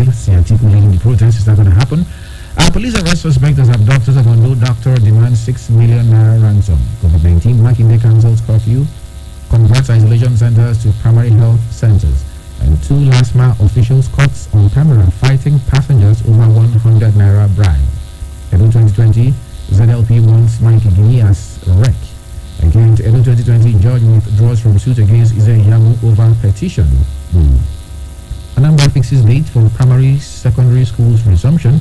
jail. Atiku leading the protest. Is that going to happen? Police arrest suspect as abductors of Ondo doctor demand 6 million naira ransom. COVID-19 Makinde cancels curfew. Converts isolation centers to primary health centers. And 2 LASMA officials caught on camera fighting passengers over 100 naira bribe. Edo 2020, ZLP wants Mike Guinea as wreck. Again, Edo 2020, judge withdraws from suit against Yamu over petition. Anambra fixes date for primary secondary schools resumption.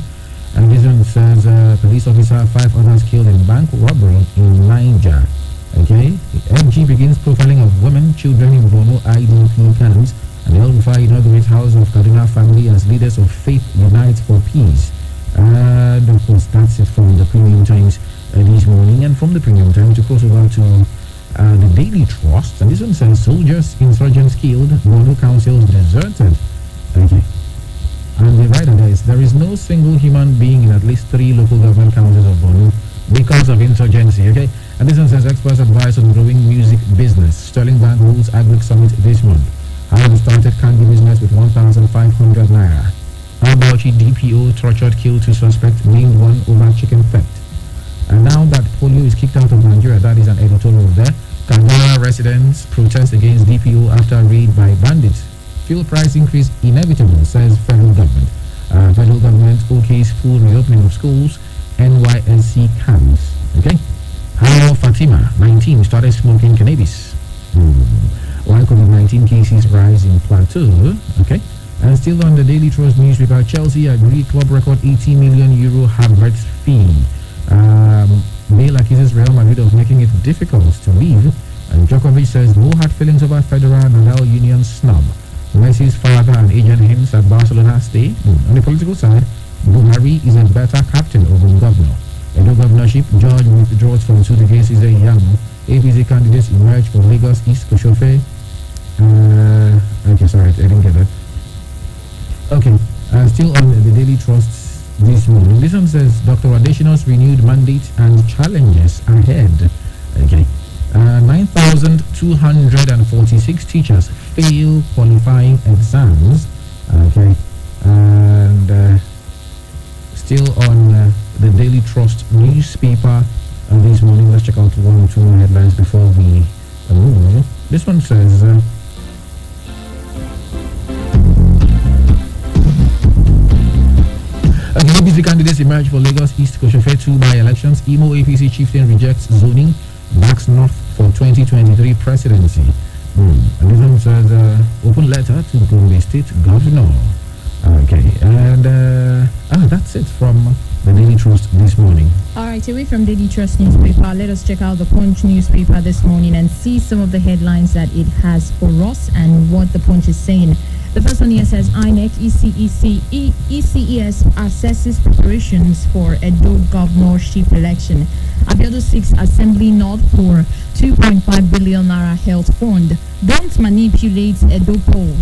And this one says police officer, 5 others killed in bank robbery in Niger. Okay, MG begins profiling of women, children in Borno IDP camps. And El Rufai inaugurates House of Kaduna family as leaders of faith unite for peace. And of course, that's it from the Premium Times this morning. And from the Premium Times, to cross over to the Daily Trust. And this one says soldiers, insurgents killed, Borno councils deserted. Okay. And the writer says there is no single human being in at least 3 local government councils of Borno because of insurgency. Okay. And this one says experts advise on growing music business. Sterling Bank holds Agric Summit this month. How we started candy business with 1,500 naira. How Bauchi DPO tortured, killed 2 suspects, named 1 over chicken theft. And now that polio is kicked out of Nigeria, that is an editorial there. Kaduna residents protest against DPO after raid by bandits. Fuel price increase inevitable, says federal government. Federal government okays full reopening of schools. NYSC camps. Okay. How Fatima 19 started smoking cannabis. Why COVID-19 cases rise in Plateau. Okay. And still on the Daily Trust newspaper, Chelsea agreed club record 80 million euro Havertz fee. Bale accuses Real Madrid of making it difficult to leave. And Djokovic says no hard feelings over Federer Nadal union snub. Messi's father and agent hints at Barcelona stay. On the political side, Buhari is a better captain over governor. Edo governorship, George withdraws from suit against Yamu. APC candidates emerge for Lagos East Koshofe. Okay, sorry, I didn't get that. Okay, still on the Daily Trust this morning. This one says Dr. Adesina's renewed mandate and challenges ahead. Okay. 9,246 teachers fail qualifying exams. Okay. And still on the Daily Trust newspaper this morning, let's check out 1 or 2 more headlines before we move. This one says APC candidates emerge for Lagos East Koshofe 2 by-elections. Imo APC chieftain rejects zoning, backs North for 2023 presidency. And this one says open letter to the Gombe State Governor. Okay, and that's it from the Daily Trust this morning. All right, away from Daily Trust newspaper, let us check out the Punch newspaper this morning and see some of the headlines that it has for us and what the Punch is saying. The first one here says INEC ECES assesses preparations for Edo governorship election. Abiodun seeks Assembly Nod for 2.5 billion naira health fund. Don't manipulate Edo poll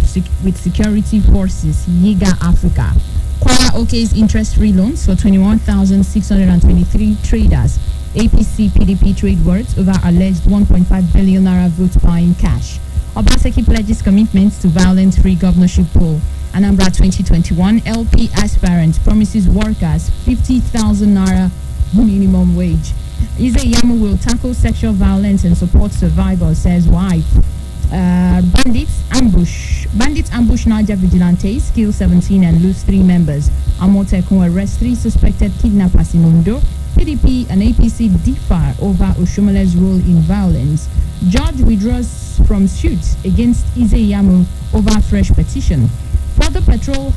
with security forces. Yiga Africa. Kwara OK's interest-free loans for 21,623 traders. APC PDP trade words over alleged 1.5 billion naira vote buying cash. Obaseki pledges commitments to violence-free governorship poll. Anambra 2021 LP aspirant promises workers 50,000 naira minimum wage. Yamu will tackle sexual violence and support survivors, says wife. Bandits ambush Niger vigilantes, kill 17 and lose 3 members. Amotekun arrest 3 suspected kidnappers in Ondo. PDP and APC differ over Oshomale's role in violence. Judge withdraws from suit against Yamu over fresh petition. Further petrol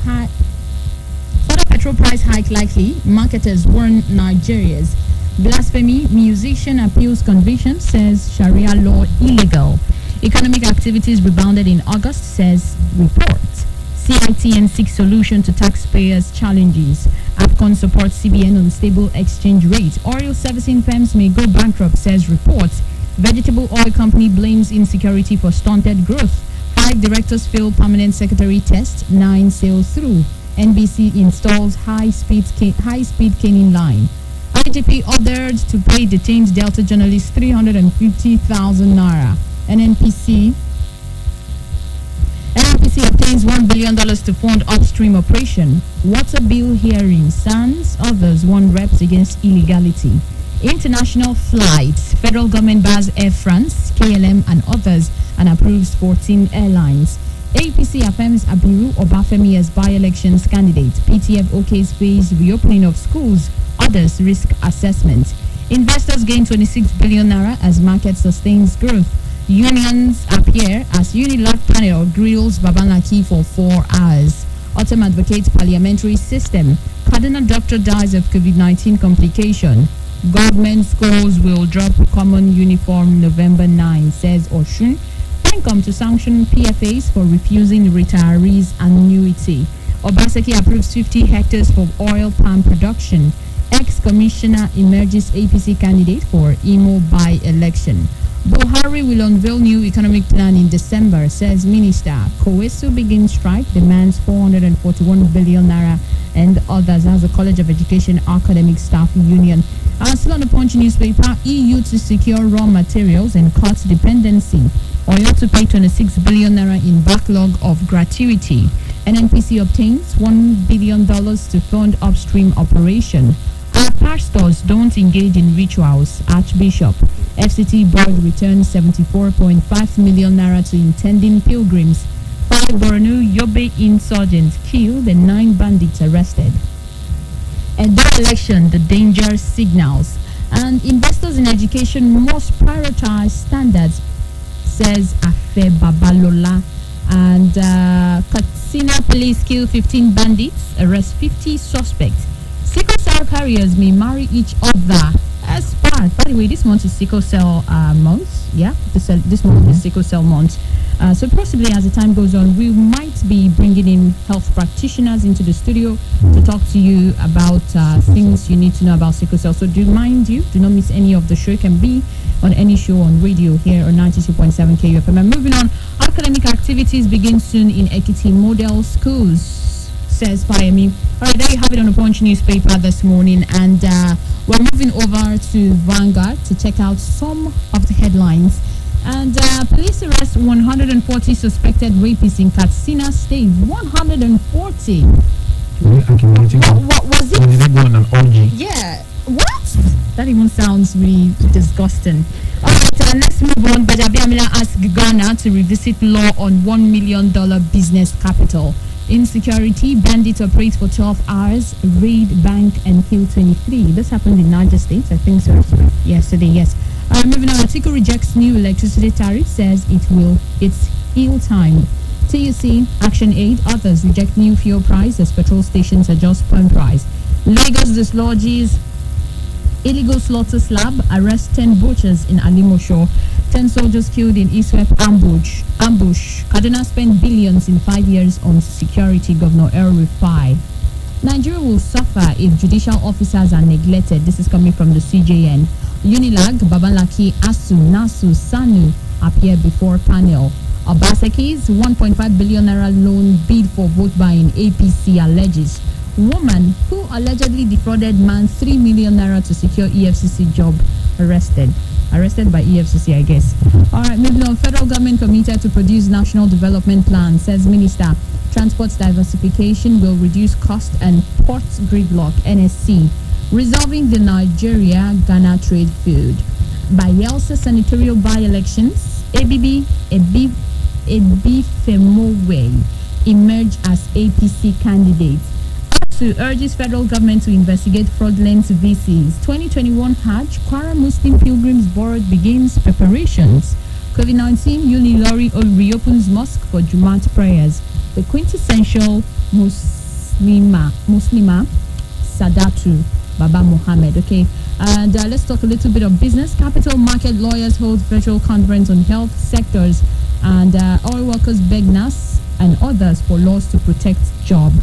price hike likely. Marketers warn Nigerians. Blasphemy, musician appeals conviction, says Sharia law illegal. Economic activities rebounded in August, says report. CITN seeks solution to taxpayers' challenges. APCON supports CBN on stable exchange rate. Oil servicing firms may go bankrupt, says report. Vegetable oil company blames insecurity for stunted growth. 5 directors fail permanent secretary test. 9 sails through. NBC installs high-speed caning line. IGP ordered to pay detained Delta journalist NNPC obtains $1 billion to fund upstream operation. Water bill hearing. SANS, others won reps against illegality. International flights. Federal government bars Air France, KLM and others and approves 14 airlines. APC affirms Abiru Obafemi as by-elections candidate. PTF OK's phase reopening of schools. Others risk assessment. Investors gain 26 billion naira as market sustains growth. Unions appear as Unilag panel grills Babanaki for 4 hours. Autumn advocates parliamentary system. Cardinal doctor dies of COVID-19 complication. Government schools will drop common uniform November 9, says Oshun. Income to sanction PFAs for refusing retirees annuity. Obaseki approves 50 hectares for oil palm production. Ex-commissioner emerges APC candidate for Imo by-election. Buhari will unveil new economic plan in December, says Minister. Kowesu begins strike, demands 441 billion naira and others as the College of Education Academic Staff Union. Still on the Punch newspaper, EU to secure raw materials and cut dependency. Oyo to pay 26 billion naira in backlog of gratuity. NNPC obtains $1 billion to fund upstream operation. Our pastors don't engage in rituals. Archbishop. FCT board returns 74.5 million naira to intending pilgrims. 5 Borno Yobe insurgents killed and 9 bandits arrested. And that election, the danger signals. And investors in education must prioritize standards, says Afe Babalola. And Katsina police kill 15 bandits, arrest 50 suspects. Sickle cell carriers may marry each other as part. By the way, this month is sickle cell month. Yeah, this month is sickle cell month. So possibly as the time goes on, we might be bringing in health practitioners into the studio to talk to you about things you need to know about sickle cell. So do not miss any of the show. It can be on any show on radio here on 92.7 KUFM. And moving on, academic activities begin soon in Ekiti Model Schools, says Fayemi. All right, there you have it on the Punch newspaper this morning, and we're moving over to Vanguard to check out some of the headlines. And police arrest 140 suspected rapists in Katsina State. 140. What was it? Was it going on orgy? Yeah. What? That even sounds really disgusting. All right, let's move on. Bajabi Amila asked Ghana to revisit law on $1 million business capital. Insecurity, bandits operate for 12 hours, raid bank and kill 23. This happened in Niger State, I think so. Yesterday, yes. Moving on, Atiku rejects new electricity tariff, says it's heel time. TUC, Action Aid, others reject new fuel price as petrol stations adjust pump price. Lagos dislodges illegal slaughter slab, arrest 10 butchers in Alimosho. 10 soldiers killed in Eastwest ambush. Kaduna spent billions in 5 years on security, Governor El Rufai. Nigeria will suffer if judicial officers are neglected. This is coming from the CJN. Unilag, Babanlaki, ASU, NASU, SANU appear before panel. Obaseki's 1.5 billion naira loan bid for vote buying, APC alleges. Woman who allegedly defrauded man 3 million naira to secure EFCC job arrested by EFCC, I guess. All right, moving on. Federal government committed to produce national development plan, says Minister. Transport diversification will reduce cost and port gridlock, NSC. Resolving the Nigeria-Ghana trade feud. Bayelsa senatorial by-elections, Ebifemowe emerge as APC candidates. ASU urges federal government to investigate fraudulent VCs. 2021 Hajj, Kwara Muslim Pilgrims Board begins preparations. COVID-19, Unilori reopens mosque for Jumat prayers. The quintessential Muslima Sadatu Baba Muhammad. Okay, and let's talk a little bit of business. Capital Market lawyers hold virtual conference on health sectors, and oil workers beg NAS and others for laws to protect job.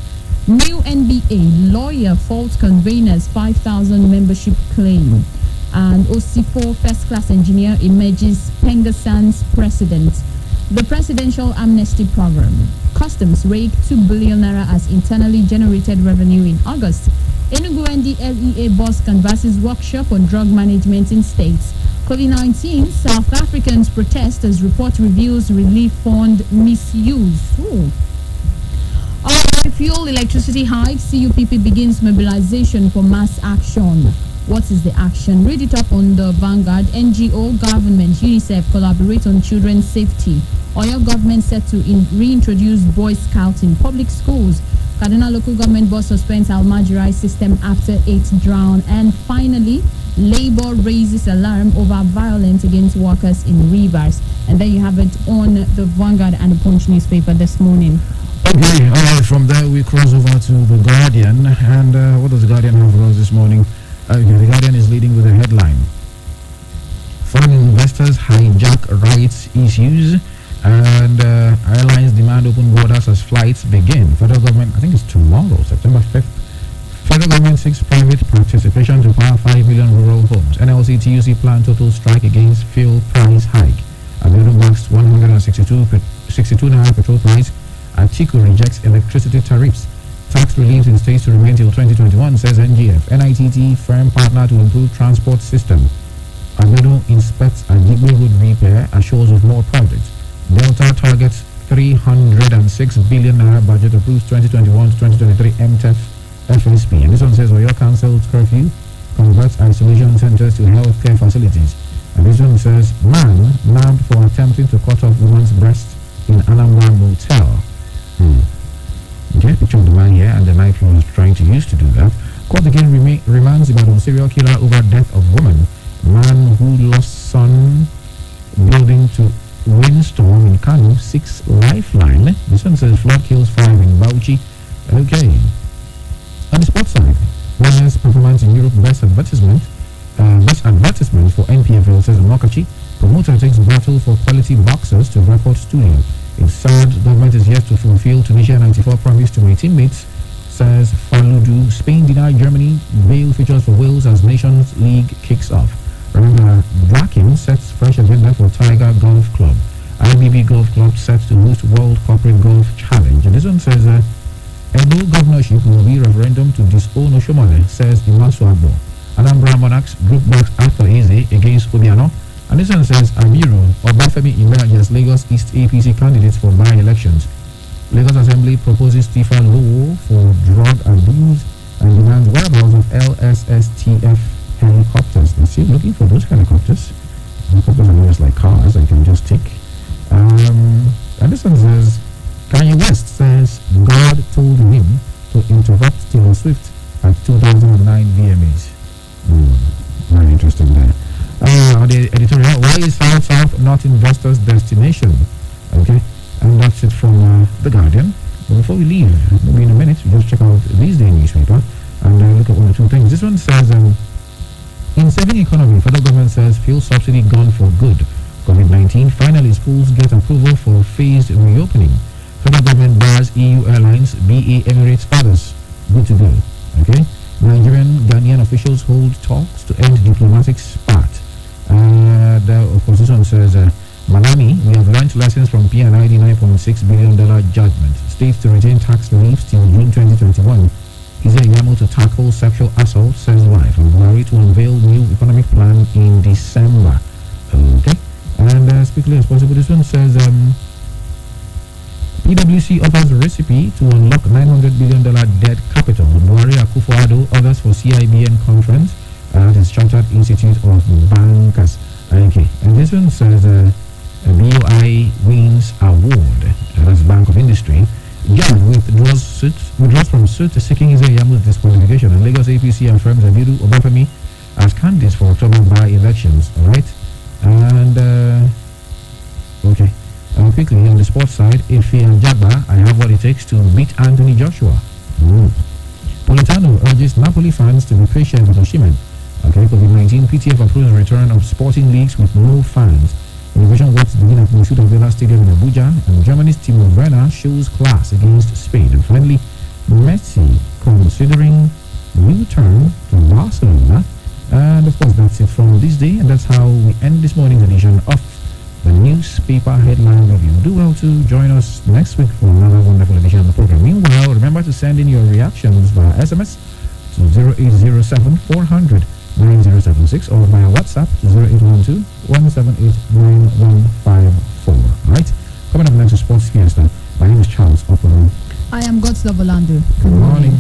New NBA lawyer fault conveners 5,000 membership claim, and OC4 first class engineer emerges Pengasans president. The presidential amnesty program. Customs rake 2 billion naira as internally generated revenue in August. Enugu NDLEA boss canvasses workshop on drug management in states. COVID-19, South Africans protest as report reveals relief fund misuse. Ooh. Alright, fuel electricity hikes. CUPP begins mobilization for mass action. What is the action? Read it up on the Vanguard. NGO, government, UNICEF collaborate on children's safety. Oyo government set to reintroduce Boy Scouts in public schools. Kaduna local government board suspends Almajirai system after 8 drown. And finally, Labour raises alarm over violence against workers in Rivers. And there you have it on the Vanguard and the Punch newspaper this morning. Okay, all right, from there we cross over to the Guardian. And what does the Guardian have for us this morning? Okay, the Guardian is leading with a headline. Foreign investors hijack rights issues, and airlines demand open borders as flights begin. Federal government, I think it's tomorrow, September 5th. Federal government seeks private participation to power 5 million rural homes. NLC TUC plan total strike against fuel price hike. Abiodun backs 162 naira petrol price. Atiku rejects electricity tariffs. Tax relief in states to remain till 2021, says NGF. NITT firm partner to improve transport system. Abiodun inspects Ajigbe Road repair, assures of more projects. Delta targets 306 billion naira budget, approves 2021 to 2023 MTEF FSP. And this one says Oyo cancels curfew, converts isolation centers to healthcare facilities. And this one says man nabbed for attempting to cut off woman's breast in Anambra motel. Okay, picture of the man here and the knife he was trying to use to do that. Court again remands about serial killer over death of woman. Man who lost son building to windstorm in Kano seeks lifeline. This one says flood kills 5 in Bauchi. Okay. On the sports side, Ghana's performance in Europe best advertisement for NPFL, says Mokachi. Promoter takes battle for quality boxers to record studio. It's sad government is yet to fulfill Tunisia 94 promise to my teammates, says Faludu. Spain denied Germany bail features for Wales as Nations League kicks off. Remember, Blacking sets fresh agenda for Tiger Golf Club. IBB Golf Club set to host World Corporate Golf Challenge. And this one says Edo governorship will be referendum to disown Oshomole, says Imasu Agbo. Anambra Monarchs group backs after Eze against Obiano. And this one says Amiru Obafemi emerges Lagos East APC candidates for by-elections. Lagos Assembly proposes Tifa law for drug abuse and demands whereabouts of LSSTF helicopters. They're still looking for those helicopters. Helicopters are just like cars, I can just take. And this one says Kanye West says God told him to interrupt Taylor Swift at 2009 VMAs. Very interesting there. The editorial, why is South not investors' destination? Okay, and that's it from The Guardian. But before we leave, maybe in a minute, we just check out this day newspaper and look at one or two things. This one says, in saving economy, federal government says fuel subsidy gone for good. COVID-19, finally schools get approval for phased reopening. Federal government bars EU airlines, BA Emirates others. Good to go. Okay. Nigerian Ghanaian officials hold talks to end diplomatic spat. The opposition says, Malami, we have learned lessons from PNID $9.6 billion judgment. States to retain tax relief till June 2021. Is there Yamo to tackle sexual assault, says wife. And Buhari to unveil new economic plan in December. Okay. And as quickly as possible, this one says, PwC offers a recipe to unlock $900 billion debt capital. Buhari, Akufo-Addo, others for CIBN conference. That is Chartered Institute of Bankers. Okay, and this one says BOI wins award. That's Bank of Industry. Judge withdraws from suit seeking Yamu's disqualification. And Lagos APC affirms Abiodun Obafemi as candidates for October by-elections. All right, and okay. Quickly on the sports side, Ife and Jagba, I have what it takes to beat Anthony Joshua. Politano urges Napoli fans to be patient with Osimhen. Okay, COVID-19, PTF approves return of sporting leagues with no fans. Innovation works begin at Moshood Abiola Stadium in Abuja, and Germany's Timo Werner shows class against Spain. And finally, Messi considering U-turn to Barcelona. And of course, that's it from this day, and that's how we end this morning's edition of the newspaper headline review. Do well to join us next week for another wonderful edition of the program. Meanwhile, remember to send in your reactions via SMS to 0807 400 9076 or via WhatsApp 0812 178 9154. Alright? Coming up next is Sports Fiesta. My name is Charles Opolo. I am God's Love Orlando. Good morning.